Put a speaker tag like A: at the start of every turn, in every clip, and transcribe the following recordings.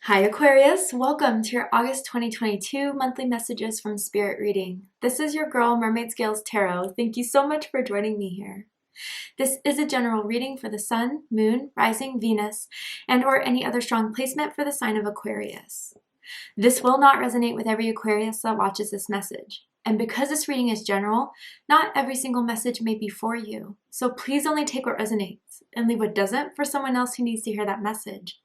A: Hi Aquarius, welcome to your August 2022 monthly messages from Spirit Reading. This is your girl Mermaid Scales Tarot. Thank you so much for joining me here. This is a general reading for the Sun, Moon, Rising, Venus, and or any other strong placement for the sign of Aquarius. This will not resonate with every Aquarius that watches this message. And because this reading is general, not every single message may be for you. So please only take what resonates and leave what doesn't for someone else who needs to hear that message.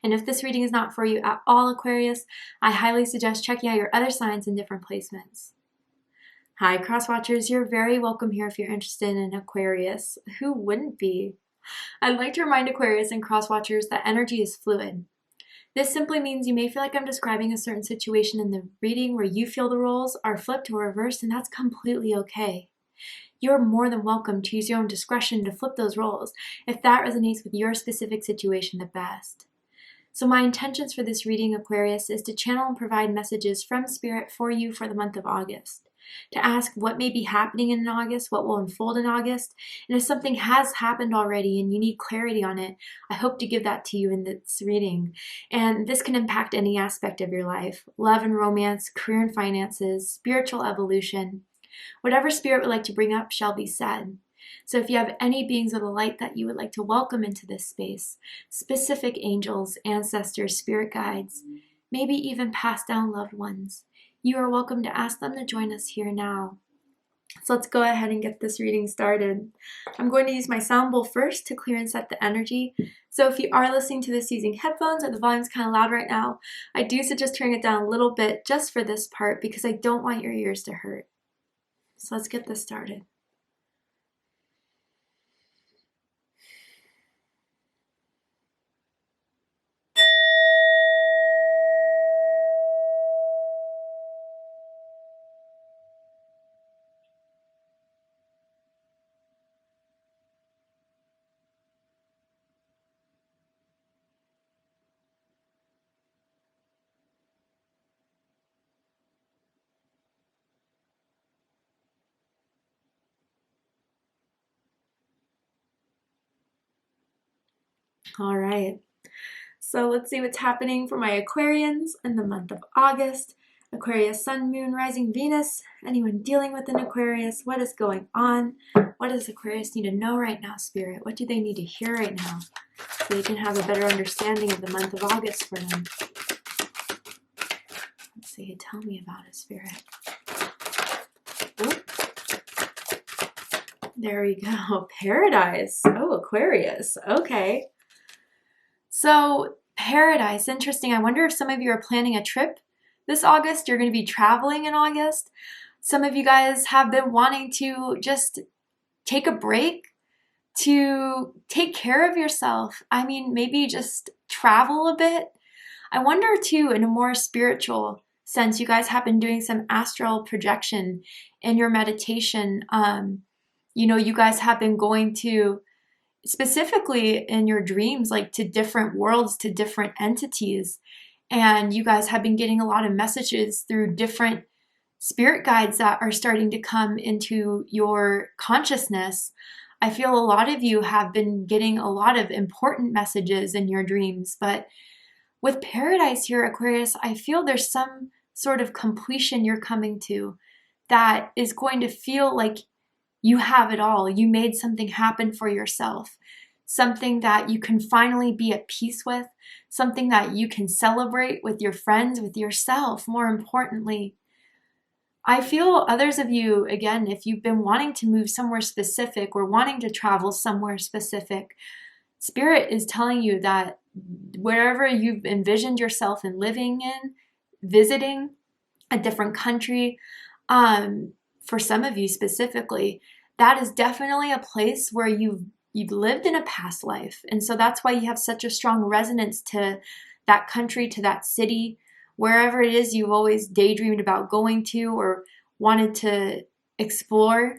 A: And if this reading is not for you at all, Aquarius, I highly suggest checking out your other signs in different placements. Hi, Cross Watchers. You're very welcome here if you're interested in Aquarius. Who wouldn't be? I'd like to remind Aquarius and Cross Watchers that energy is fluid. This simply means you may feel like I'm describing a certain situation in the reading where you feel the roles are flipped or reversed, and that's completely okay. You're more than welcome to use your own discretion to flip those roles if that resonates with your specific situation the best. So my intentions for this reading, Aquarius, is to channel and provide messages from Spirit for you for the month of August. To ask what may be happening in August, what will unfold in August, and if something has happened already and you need clarity on it, I hope to give that to you in this reading. And this can impact any aspect of your life: love and romance, career and finances, spiritual evolution. Whatever Spirit would like to bring up shall be said. So if you have any beings of the light that you would like to welcome into this space, specific angels, ancestors, spirit guides, maybe even passed down loved ones, you are welcome to ask them to join us here now. So let's go ahead and get this reading started. I'm going to use my sound bowl first to clear and set the energy. So if you are listening to this using headphones or the volume's kind of loud right now, I do suggest turning it down a little bit just for this part because I don't want your ears to hurt. So let's get this started. All right, so let's see what's happening for my Aquarians in the month of August. Aquarius, Sun, Moon, Rising, Venus. Anyone dealing with an Aquarius? What is going on? What does Aquarius need to know right now, Spirit? What do they need to hear right now so they can have a better understanding of the month of August for them? Let's see, tell me about it, Spirit. Ooh. There we go. Paradise. Oh, Aquarius. Okay. So Paradise, interesting. I wonder if some of you are planning a trip this August. You're going to be traveling in August. Some of you guys have been wanting to just take a break, to take care of yourself. I mean, maybe just travel a bit. I wonder too, in a more spiritual sense, you guys have been doing some astral projection in your meditation. You guys have been going to, specifically in your dreams, like to different worlds, to different entities. And you guys have been getting a lot of messages through different spirit guides that are starting to come into your consciousness. I feel a lot of you have been getting a lot of important messages in your dreams. But with Paradise here, Aquarius, I feel there's some sort of completion you're coming to that is going to feel like you have it all. You made something happen for yourself, something that you can finally be at peace with, something that you can celebrate with your friends, with yourself, more importantly. I feel others of you, again, if you've been wanting to move somewhere specific or wanting to travel somewhere specific, Spirit is telling you that wherever you've envisioned yourself in living in, visiting a different country, for some of you specifically, that is definitely a place where you've lived in a past life. And so that's why you have such a strong resonance to that country, to that city, wherever it is you've always daydreamed about going to or wanted to explore.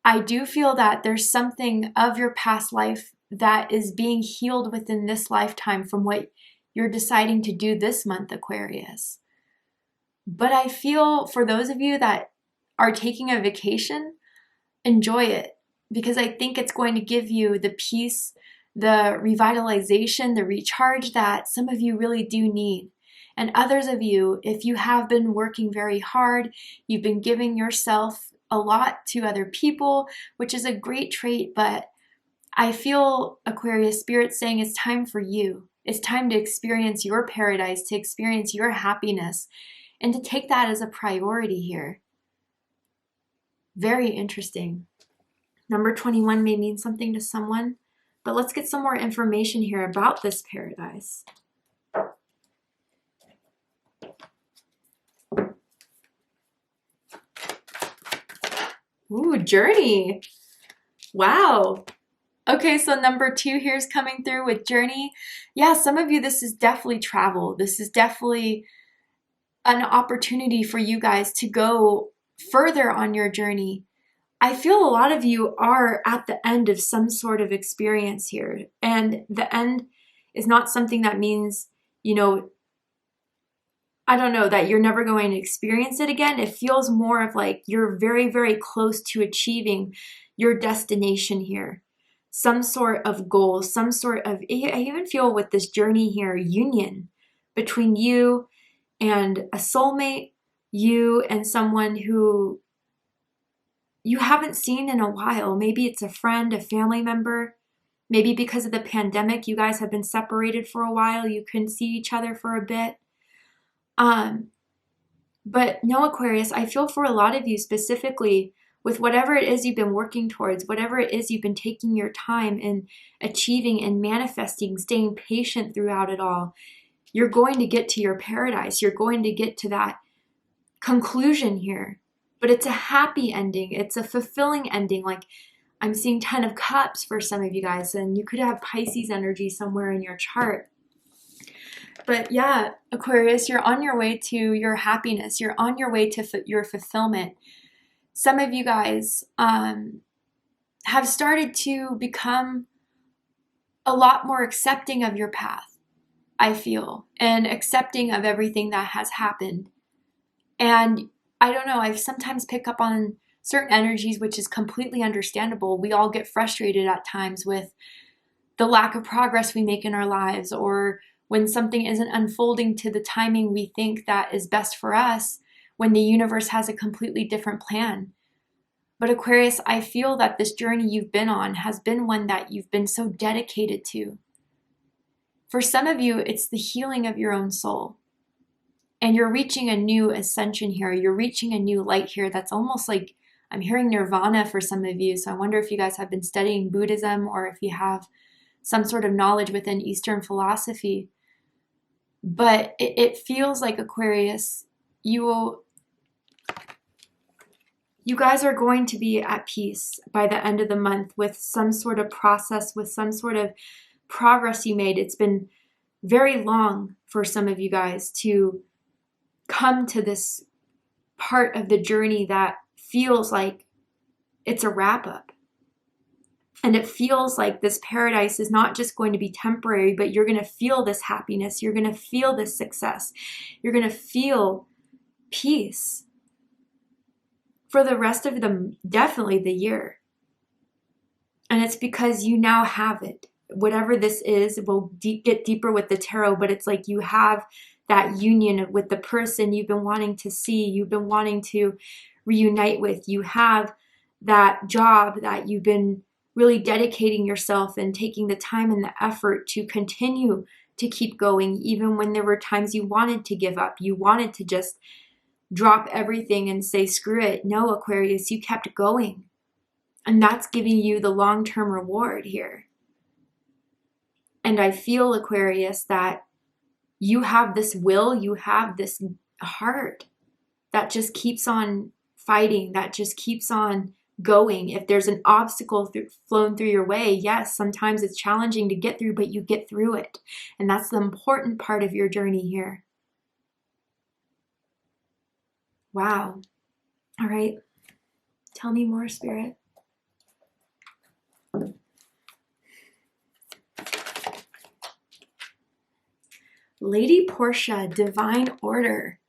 A: I do feel that there's something of your past life that is being healed within this lifetime from what you're deciding to do this month, Aquarius. But I feel for those of you that are taking a vacation, enjoy it, because I think it's going to give you the peace the revitalization, the recharge that some of you really do need. And others of you, if you have been working very hard, you've been giving yourself a lot to other people, which is a great trait, but I feel Aquarius Spirit saying it's time for you. It's time to experience your paradise, to experience your happiness, and to take that as a priority here. Very interesting. Number 21 may mean something to someone, but let's get some more information here about this paradise. Ooh, journey. Wow. Okay, so number 2 here is coming through with journey. Yeah, some of you, this is definitely travel. This is definitely an opportunity for you guys to go further on your journey. I feel a lot of you are at the end of some sort of experience here. And the end is not something that means, you know, I don't know, that you're never going to experience it again. It feels more of like you're very, very close to achieving your destination here. Some sort of goal, some sort of, I even feel with this journey here, union between you and a soulmate, you and someone who you haven't seen in a while. Maybe it's a friend, a family member. Maybe because of the pandemic, you guys have been separated for a while. You couldn't see each other for a bit. But no, Aquarius, I feel for a lot of you specifically with whatever it is you've been working towards, whatever it is you've been taking your time and achieving and manifesting, staying patient throughout it all, you're going to get to your paradise. You're going to get to that conclusion here. But it's a happy ending. It's a fulfilling ending. Like I'm seeing 10 of Cups for some of you guys, and you could have Pisces energy somewhere in your chart. But yeah, Aquarius, you're on your way to your happiness. You're on your way to your fulfillment. Some of you guys have started to become a lot more accepting of your path, I feel, and accepting of everything that has happened. And I don't know, I sometimes pick up on certain energies, which is completely understandable. We all get frustrated at times with the lack of progress we make in our lives, or when something isn't unfolding to the timing we think that is best for us, when the universe has a completely different plan. But Aquarius, I feel that this journey you've been on has been one that you've been so dedicated to. For some of you, it's the healing of your own soul. And you're reaching a new ascension here. You're reaching a new light here. That's almost like I'm hearing nirvana for some of you. So I wonder if you guys have been studying Buddhism or if you have some sort of knowledge within Eastern philosophy. But it feels like, Aquarius, you guys are going to be at peace by the end of the month with some sort of process, with some sort of progress you made. It's been very long for some of you guys to come to this part of the journey that feels like it's a wrap up. And it feels like this paradise is not just going to be temporary, but you're going to feel this happiness. You're going to feel this success. You're going to feel peace for the rest of definitely the year. And it's because you now have it. Whatever this is, we'll get deeper with the tarot, but it's like you have that union with the person you've been wanting to see, you've been wanting to reunite with. You have that job that you've been really dedicating yourself and taking the time and the effort to continue to keep going, even when there were times you wanted to give up. You wanted to just drop everything and say, screw it. No, Aquarius, you kept going. And that's giving you the long-term reward here. And I feel, Aquarius, that you have this will, you have this heart that just keeps on fighting, that just keeps on going. If there's an obstacle flown through your way, yes, sometimes it's challenging to get through, but you get through it. And that's the important part of your journey here. Wow. All right. Tell me more, Spirit. Lady Portia, divine order.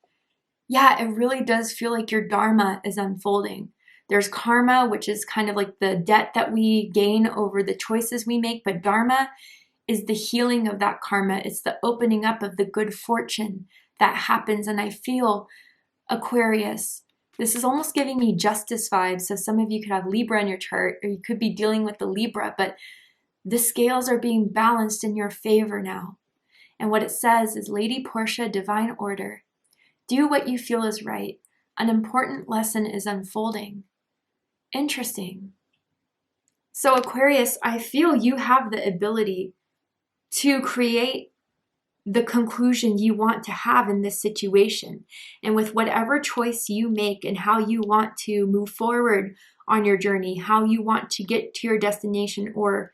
A: Yeah, it really does feel like your dharma is unfolding. There's karma, which is kind of like the debt that we gain over the choices we make, but dharma is the healing of that karma. It's the opening up of the good fortune that happens. And I feel, Aquarius, this is almost giving me justice vibes. So some of you could have Libra in your chart, or you could be dealing with the Libra, but the scales are being balanced in your favor now. And what it says is, Lady Portia, divine order. Do what you feel is right. An important lesson is unfolding. Interesting. So Aquarius, I feel you have the ability to create the conclusion you want to have in this situation. And with whatever choice you make and how you want to move forward on your journey, how you want to get to your destination, or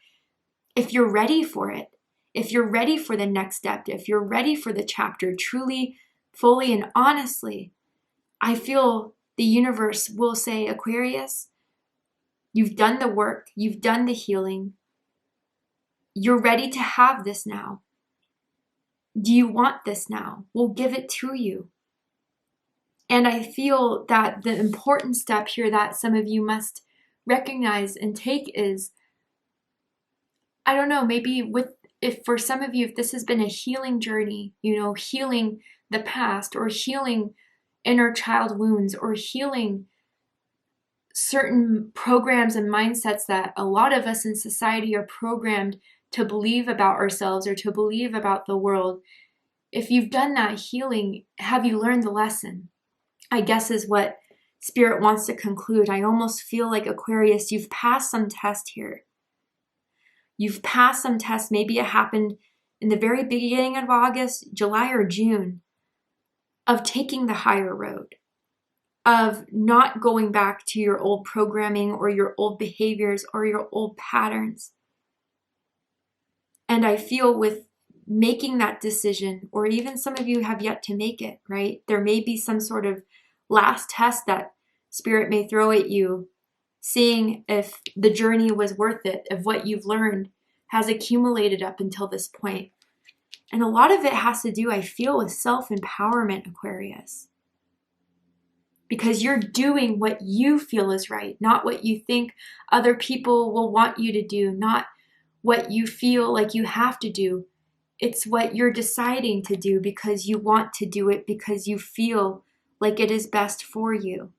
A: if you're ready for it, if you're ready for the next step, if you're ready for the chapter, truly, fully, and honestly, I feel the universe will say, Aquarius, you've done the work, you've done the healing, you're ready to have this now. Do you want this now? We'll give it to you. And I feel that the important step here that some of you must recognize and take is, I don't know, maybe if for some of you, if this has been a healing journey, healing the past, or healing inner child wounds, or healing certain programs and mindsets that a lot of us in society are programmed to believe about ourselves or to believe about the world. If you've done that healing, have you learned the lesson? I guess is what Spirit wants to conclude. I almost feel like, Aquarius, you've passed some test here. You've passed some test. Maybe it happened in the very beginning of August, July, or June, of taking the higher road, of not going back to your old programming or your old behaviors or your old patterns. And I feel with making that decision, or even some of you have yet to make it, right? There may be some sort of last test that Spirit may throw at you, seeing if the journey was worth it, if what you've learned has accumulated up until this point. And a lot of it has to do, I feel, with self-empowerment, Aquarius. Because you're doing what you feel is right, not what you think other people will want you to do, not what you feel like you have to do. It's what you're deciding to do because you want to do it, because you feel like it is best for you.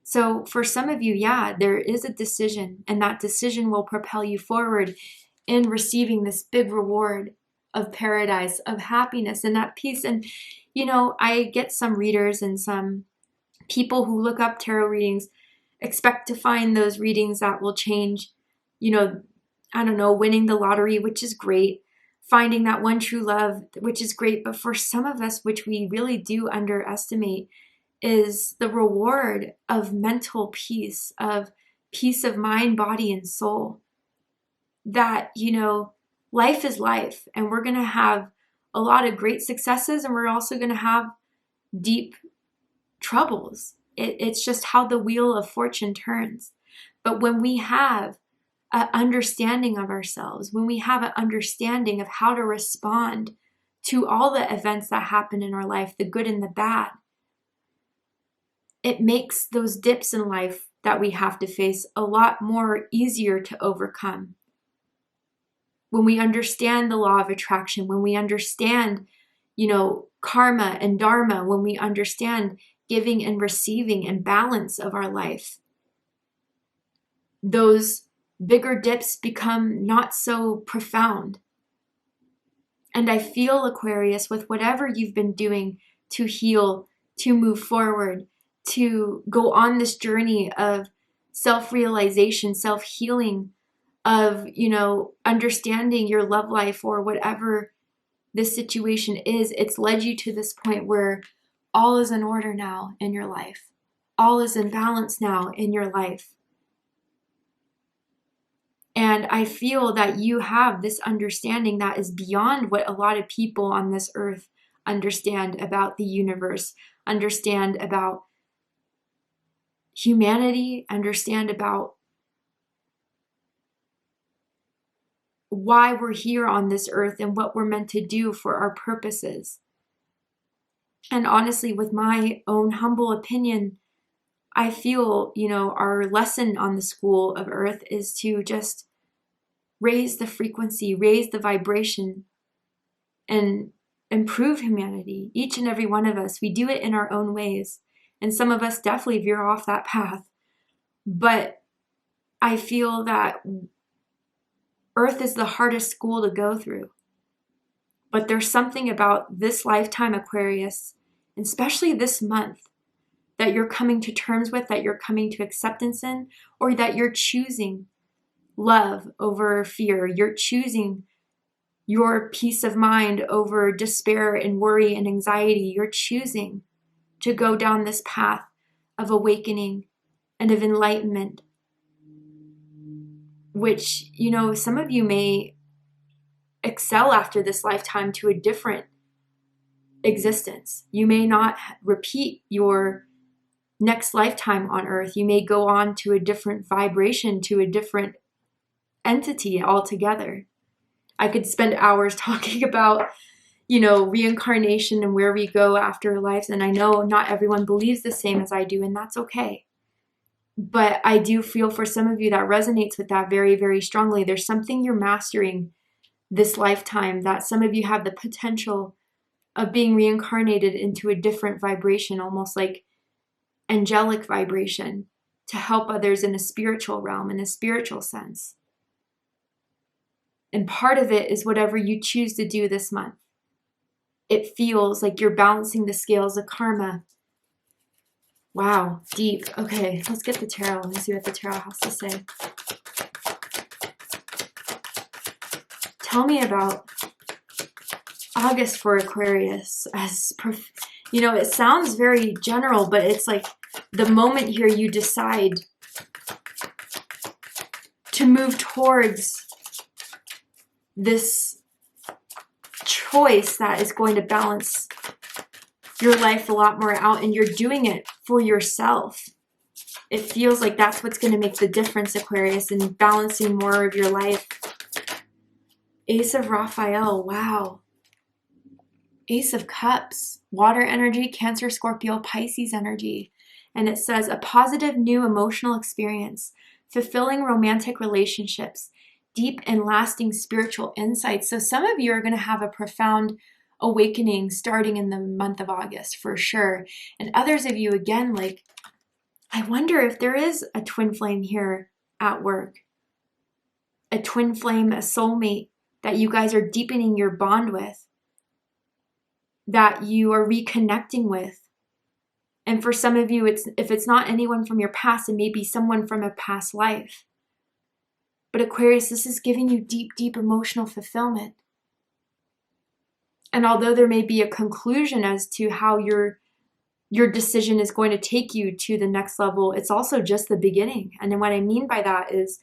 A: So for some of you, yeah, there is a decision, and that decision will propel you forward in receiving this big reward of paradise, of happiness, and that peace. And, I get some readers and some people who look up tarot readings expect to find those readings that will change, I don't know, winning the lottery, which is great, finding that one true love, which is great. But for some of us, which we really do underestimate, is the reward of mental peace, of peace of mind, body, and soul. That, life is life, and we're going to have a lot of great successes, and we're also going to have deep troubles. It's just how the wheel of fortune turns. But when we have an understanding of ourselves, when we have an understanding of how to respond to all the events that happen in our life, the good and the bad, it makes those dips in life that we have to face a lot more easier to overcome. When we understand the law of attraction, when we understand, karma and dharma, when we understand giving and receiving and balance of our life, those bigger dips become not so profound. And I feel, Aquarius, with whatever you've been doing to heal, to move forward, to go on this journey of self-realization, self-healing, of, understanding your love life or whatever this situation is, it's led you to this point where all is in order now in your life. All is in balance now in your life. And I feel that you have this understanding that is beyond what a lot of people on this earth understand about the universe, understand about humanity, understand about why we're here on this earth and what we're meant to do for our purposes. And honestly, with my own humble opinion, I feel, our lesson on the school of Earth is to just raise the frequency, raise the vibration, and improve humanity. Each and every one of us, we do it in our own ways. And some of us definitely veer off that path. But I feel that Earth is the hardest school to go through. But there's something about this lifetime, Aquarius, and especially this month, that you're coming to terms with, that you're coming to acceptance in, or that you're choosing love over fear. You're choosing your peace of mind over despair and worry and anxiety. You're choosing to go down this path of awakening and of enlightenment, which, some of you may excel after this lifetime to a different existence. You may not repeat your next lifetime on Earth. You may go on to a different vibration, to a different entity altogether. I could spend hours talking about, reincarnation and where we go after lives. And I know not everyone believes the same as I do, and that's okay. But I do feel for some of you that resonates with that very, very strongly. There's something you're mastering this lifetime, that some of you have the potential of being reincarnated into a different vibration, almost like angelic vibration, to help others in a spiritual realm, in a spiritual sense. And part of it is whatever you choose to do this month. It feels like you're balancing the scales of karma. Wow, deep. Okay, let's get the tarot. Let's see what the tarot has to say. Tell me about August for Aquarius. It sounds very general, but it's like the moment here you decide to move towards this choice that is going to balance your life a lot more out, and you're doing it for yourself. It feels like that's what's going to make the difference, Aquarius, in balancing more of your life. Ace of Raphael, wow. Ace of Cups, water energy, Cancer, Scorpio, Pisces energy. And it says a positive new emotional experience, fulfilling romantic relationships, deep and lasting spiritual insights. So some of you are going to have a profound awakening starting in the month of August for sure. And others of you, again, like, I wonder if there is a twin flame here at work, a twin flame, a soulmate that you guys are deepening your bond with, that you are reconnecting with. And for some of you, if it's not anyone from your past, it may be someone from a past life. But Aquarius, this is giving you deep, deep emotional fulfillment. And although there may be a conclusion as to how your decision is going to take you to the next level, it's also just the beginning. And then what I mean by that is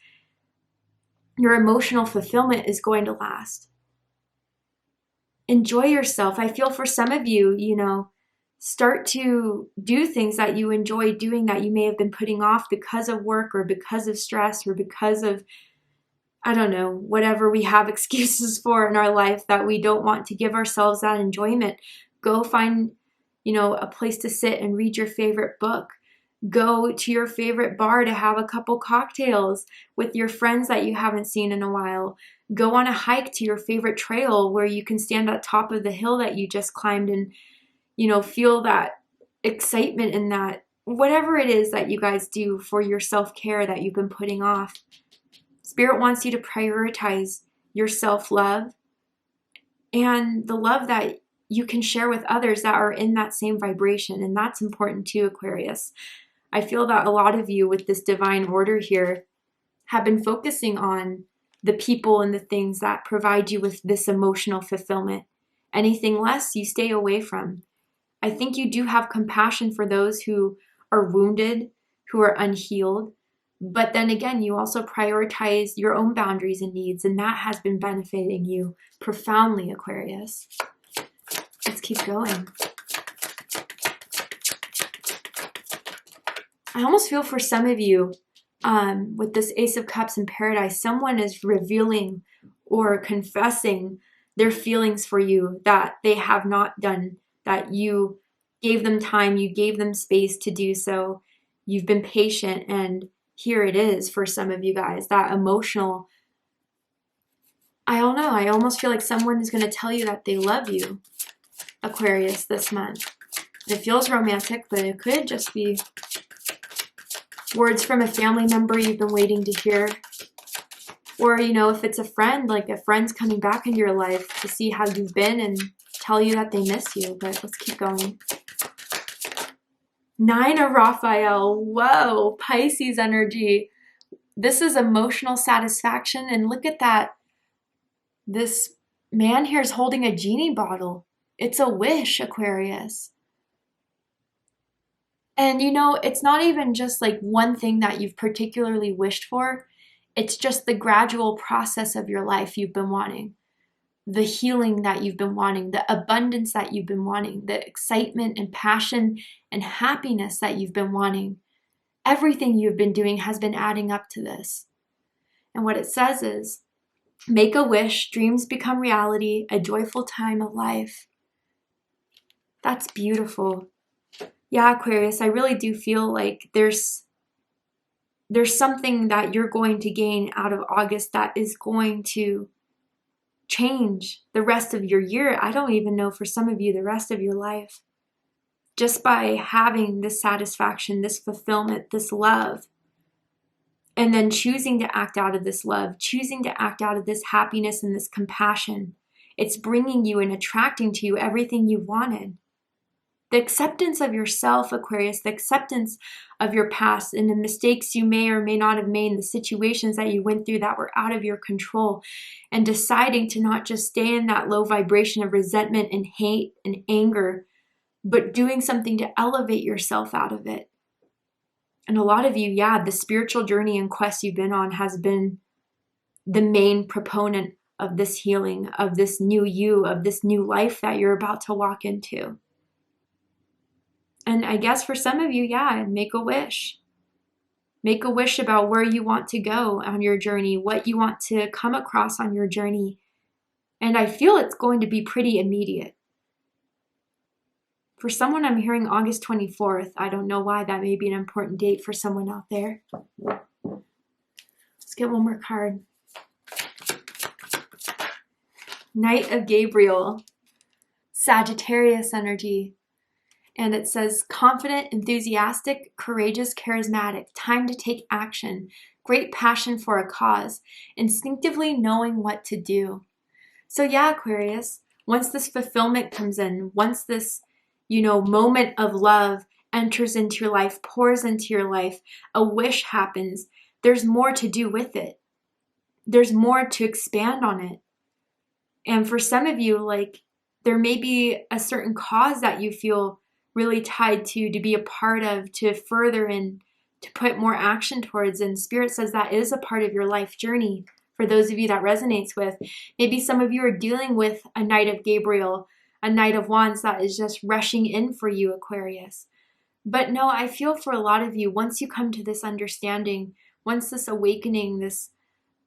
A: your emotional fulfillment is going to last. Enjoy yourself. I feel for some of you, start to do things that you enjoy doing that you may have been putting off because of work or because of stress or because of, I don't know, whatever we have excuses for in our life that we don't want to give ourselves that enjoyment. Go find, a place to sit and read your favorite book. Go to your favorite bar to have a couple cocktails with your friends that you haven't seen in a while. Go on a hike to your favorite trail where you can stand at the top of the hill that you just climbed and, feel that excitement in that, whatever it is that you guys do for your self-care that you've been putting off. Spirit wants you to prioritize your self-love and the love that you can share with others that are in that same vibration. And that's important too, Aquarius. I feel that a lot of you with this divine order here have been focusing on the people and the things that provide you with this emotional fulfillment. Anything less, you stay away from. I think you do have compassion for those who are wounded, who are unhealed. But then again, you also prioritize your own boundaries and needs, and that has been benefiting you profoundly, Aquarius. Let's keep going. I almost feel for some of you, with this Ace of Cups in Paradise, someone is revealing or confessing their feelings for you that they have not done, that you gave them time, you gave them space to do so. You've been patient, and here it is for some of you guys, that emotional, I don't know, I almost feel like someone is going to tell you that they love you, Aquarius, this month. It feels romantic, but it could just be words from a family member you've been waiting to hear. Or, you know, if it's a friend, like a friend's coming back into your life to see how you've been and tell you that they miss you. But let's keep going. 9 of Raphael. Whoa, Pisces energy. This is emotional satisfaction. And look at that. This man here is holding a genie bottle. It's a wish, Aquarius. And you know, it's not even just like one thing that you've particularly wished for. It's just the gradual process of your life you've been wanting. The healing that you've been wanting, the abundance that you've been wanting, the excitement and passion and happiness that you've been wanting. Everything you've been doing has been adding up to this. And what it says is, make a wish, dreams become reality, a joyful time of life. That's beautiful. Yeah, Aquarius, I really do feel like there's something that you're going to gain out of August that is going to change the rest of your year. I don't even know, for some of you, the rest of your life. Just by having this satisfaction, this fulfillment, this love, and then choosing to act out of this love, choosing to act out of this happiness and this compassion, it's bringing you and attracting to you everything you wanted. The acceptance of yourself, Aquarius, the acceptance of your past and the mistakes you may or may not have made, the situations that you went through that were out of your control, and deciding to not just stay in that low vibration of resentment and hate and anger, but doing something to elevate yourself out of it. And a lot of you, yeah, the spiritual journey and quest you've been on has been the main proponent of this healing, of this new you, of this new life that you're about to walk into. And I guess for some of you, yeah, make a wish. Make a wish about where you want to go on your journey, what you want to come across on your journey. And I feel it's going to be pretty immediate. For someone, I'm hearing August 24th. I don't know why. That may be an important date for someone out there. Let's get one more card. Knight of Gabriel. Sagittarius energy. And it says, confident, enthusiastic, courageous, charismatic, time to take action, great passion for a cause, instinctively knowing what to do. So yeah, Aquarius, once this fulfillment comes in, once this, moment of love enters into your life, pours into your life, a wish happens, there's more to do with it. There's more to expand on it. And for some of you, like, there may be a certain cause that you feel really tied to be a part of, to further and to put more action towards. And Spirit says that is a part of your life journey. For those of you that resonates with, maybe some of you are dealing with a Knight of Gabriel, a Knight of Wands that is just rushing in for you, Aquarius. But no, I feel for a lot of you, once you come to this understanding, once this awakening, this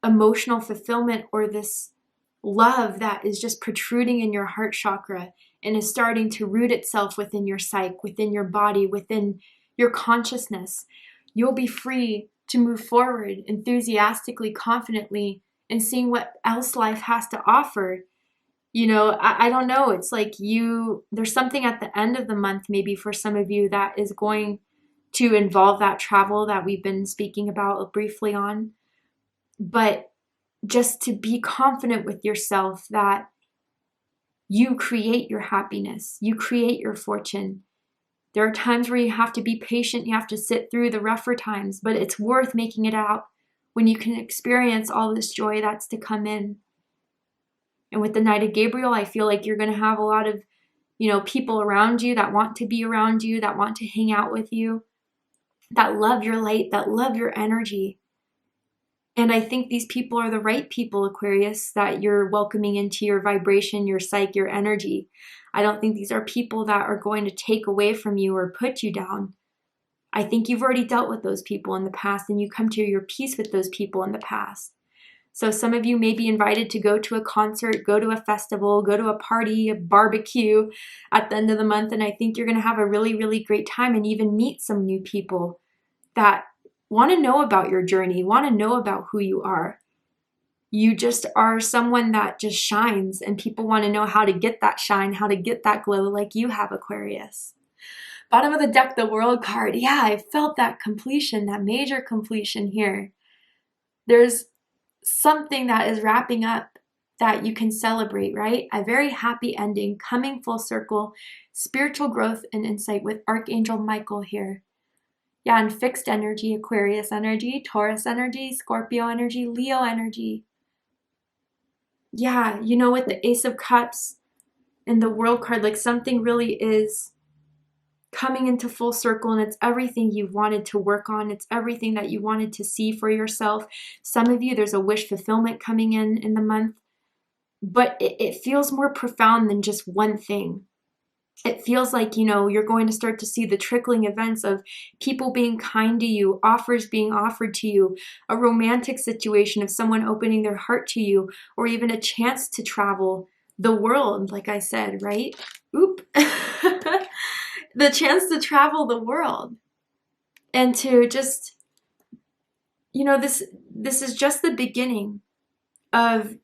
A: emotional fulfillment, or this love that is just protruding in your heart chakra and is starting to root itself within your psyche, within your body, within your consciousness, you'll be free to move forward enthusiastically, confidently, and seeing what else life has to offer. I don't know. It's like there's something at the end of the month, maybe for some of you, that is going to involve that travel that we've been speaking about briefly on. But just to be confident with yourself that you create your happiness, you create your fortune. There are times where you have to be patient, you have to sit through the rougher times, but it's worth making it out when you can experience all this joy that's to come in. And with the Knight of Gabriel, I feel like you're going to have a lot of, people around you that want to be around you, that want to hang out with you, that love your light, that love your energy. And I think these people are the right people, Aquarius, that you're welcoming into your vibration, your psyche, your energy. I don't think these are people that are going to take away from you or put you down. I think you've already dealt with those people in the past, and you come to your peace with those people in the past. So some of you may be invited to go to a concert, go to a festival, go to a party, a barbecue at the end of the month. And I think you're going to have a really, really great time and even meet some new people that want to know about your journey, want to know about who you are. You just are someone that just shines, and people want to know how to get that shine, how to get that glow like you have, Aquarius. Bottom of the deck, the World card. Yeah, I felt that completion, that major completion here. There's something that is wrapping up that you can celebrate, right? A very happy ending, coming full circle, spiritual growth and insight with Archangel Michael here. Yeah, and fixed energy, Aquarius energy, Taurus energy, Scorpio energy, Leo energy. Yeah, you know, with the Ace of Cups and the World card, like something really is coming into full circle, and it's everything you wanted to work on. It's everything that you wanted to see for yourself. Some of you, there's a wish fulfillment coming in the month, but it feels more profound than just one thing. It feels like, you know, you're going to start to see the trickling events of people being kind to you, offers being offered to you, a romantic situation of someone opening their heart to you, or even a chance to travel the world, like I said, right? Oop. The chance to travel the world and to just, you know, this is just the beginning of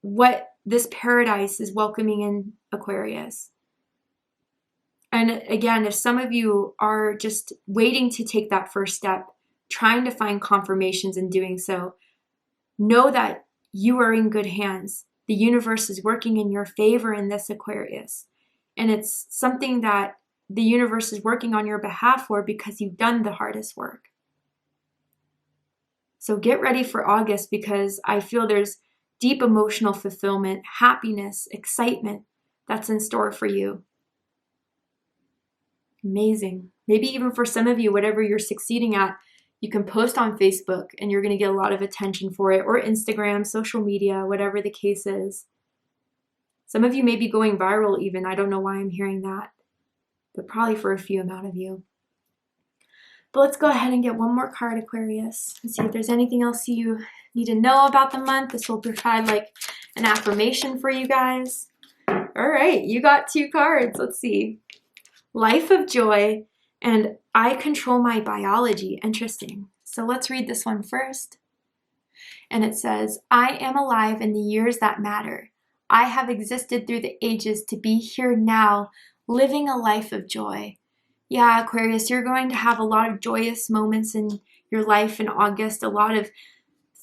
A: what this paradise is welcoming in, Aquarius. And again, if some of you are just waiting to take that first step, trying to find confirmations in doing so, know that you are in good hands. The universe is working in your favor in this, Aquarius. And it's something that the universe is working on your behalf for because you've done the hardest work. So get ready for August, because I feel there's deep emotional fulfillment, happiness, excitement that's in store for you. Amazing. Maybe even for some of you, whatever you're succeeding at, you can post on Facebook and you're going to get a lot of attention for it, or Instagram, social media, whatever the case is. Some of you may be going viral even. I don't know why I'm hearing that, but probably for a few amount of you. But let's go ahead and get one more card, Aquarius, and see if there's anything else you need to know about the month. This will provide like an affirmation for you guys. All right, you got 2 cards. Let's see. Life of Joy and I Control My Biology. Interesting. So let's read this one first. And it says, I am alive in the years that matter. I have existed through the ages to be here now, living a life of joy. Yeah, Aquarius, you're going to have a lot of joyous moments in your life in August, a lot of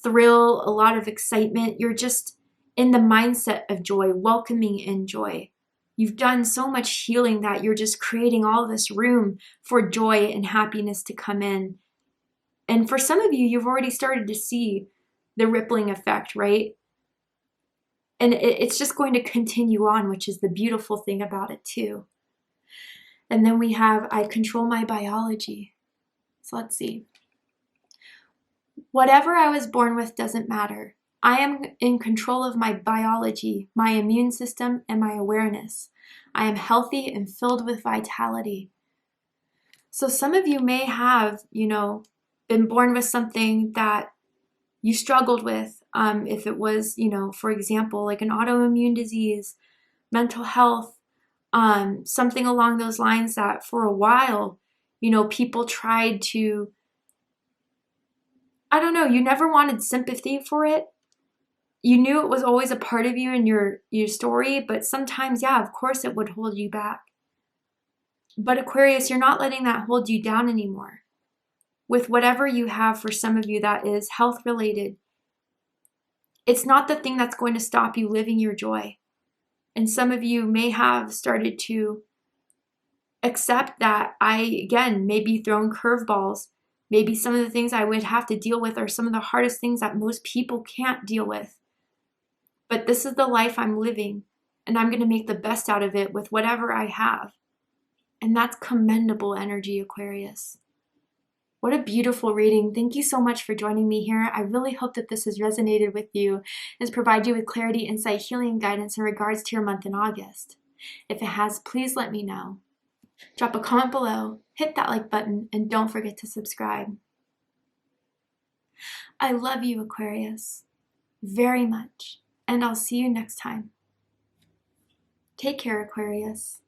A: thrill, a lot of excitement. You're just in the mindset of joy, welcoming in joy. You've done so much healing that you're just creating all this room for joy and happiness to come in. And for some of you, you've already started to see the rippling effect, right? And it's just going to continue on, which is the beautiful thing about it too. And then we have, I control my biology. So let's see. Whatever I was born with doesn't matter. I am in control of my biology, my immune system, and my awareness. I am healthy and filled with vitality. So some of you may have, been born with something that you struggled with. If it was, for example, like an autoimmune disease, mental health, something along those lines that for a while, people tried to, I don't know, you never wanted sympathy for it. You knew it was always a part of you and your story, but sometimes, yeah, of course it would hold you back. But Aquarius, you're not letting that hold you down anymore. With whatever you have, for some of you that is health related, it's not the thing that's going to stop you living your joy. And some of you may have started to accept that I, again, may be throwing curveballs. Maybe some of the things I would have to deal with are some of the hardest things that most people can't deal with. But this is the life I'm living, and I'm going to make the best out of it with whatever I have. And that's commendable energy, Aquarius. What a beautiful reading. Thank you so much for joining me here. I really hope that this has resonated with you and has provided you with clarity, insight, healing, and guidance in regards to your month in August. If it has, please let me know. Drop a comment below, hit that like button, and don't forget to subscribe. I love you, Aquarius, very much, and I'll see you next time. Take care, Aquarius.